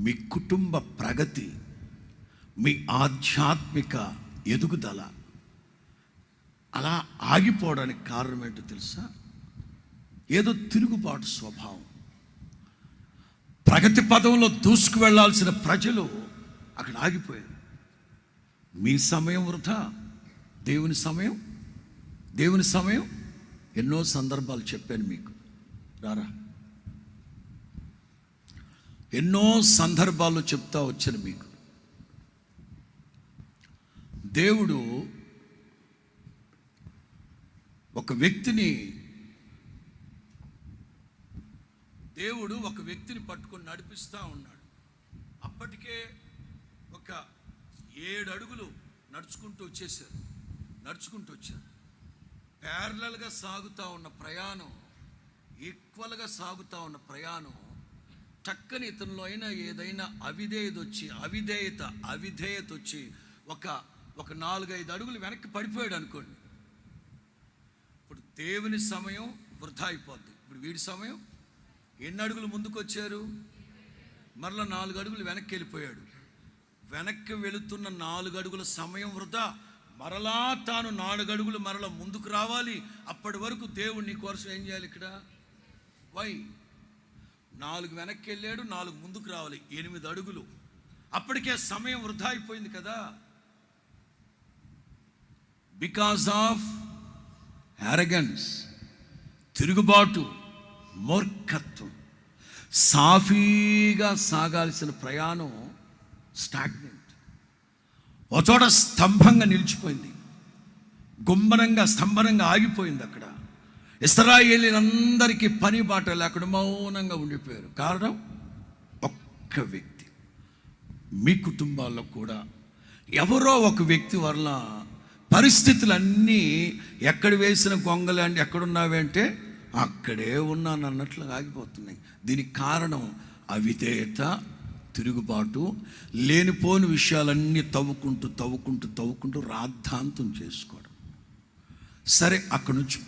మీ కుటుంబ ప్రగతి, మీ ఆధ్యాత్మిక ఎదుగుదల అలా ఆగిపోవడానికి కారణం ఏంటో తెలుసా? ఏదో తిరుగుబాటు స్వభావం. ప్రగతి పదంలో దూసుకు వెళ్ళాల్సిన ప్రజలు అక్కడ ఆగిపోయారు. మీ సమయం వృధా. దేవుని సమయం ఎన్నో సందర్భాలు చెప్పాను మీకు. రారా, ఎన్నో సందర్భాలు చెప్తా వచ్చాను మీకు. దేవుడు ఒక వ్యక్తిని పట్టుకొని నడిపిస్తూ ఉన్నాడు. అప్పటికే ఒక 7 అడుగులు నడుచుకుంటూ వచ్చారు. ప్యారలల్గా సాగుతూ ఉన్న ప్రయాణం, ఈక్వల్గా సాగుతూ ఉన్న ప్రయాణం, చక్కని ఇతనిలో అయినా ఏదైనా అవిధేయత వచ్చి ఒక 4-5 అడుగులు వెనక్కి పడిపోయాడు అనుకోండి. ఇప్పుడు దేవుని సమయం వృధా అయిపోద్ది. ఇప్పుడు వీడి సమయం ఎన్ని అడుగులు ముందుకు వచ్చారు? మరలా 4 అడుగులు వెనక్కి వెళ్ళిపోయాడు. వెనక్కి వెళుతున్న 4 అడుగుల సమయం వృధా. మరలా తాను 4 అడుగులు మరలా ముందుకు రావాలి. అప్పటి వరకు దేవుడు నీ కోసం ఏం చేయాలి? ఇక్కడ 4 వెనక్కి వెళ్ళాడు, 4 ముందుకు రావాలి, 8 అడుగులు. అప్పటికే సమయం వృధా అయిపోయింది కదా. బికాస్ ఆఫ్ అరగెన్స్, తిరుగుబాటు, మూర్ఖత్వం. సాఫీగా సాగాల్సిన ప్రయాణం స్టాగ్నెంట్, ఒక చోట స్తంభంగా నిలిచిపోయింది. స్తంభనంగా ఆగిపోయింది. అక్కడ ఇశ్రాయేలీయులందరికీ పని బాట లేకుండా మౌనంగా ఉండిపోయారు. కారణం ఒక్క వ్యక్తి. మీ కుటుంబాల్లో కూడా ఎవరో ఒక వ్యక్తి వల్ల పరిస్థితులన్నీ ఎక్కడ వేసిన గొంగలండి, ఎక్కడున్నావంటే అక్కడే ఉన్నాను అన్నట్లుగా ఆగిపోతున్నాయి. దీనికి కారణం అవిధేయత, తిరుగుబాటు, లేనిపోని విషయాలన్నీ తవ్వుకుంటూ రాద్ధాంతం చేసుకోవడం. సరే, అక్కడి నుంచి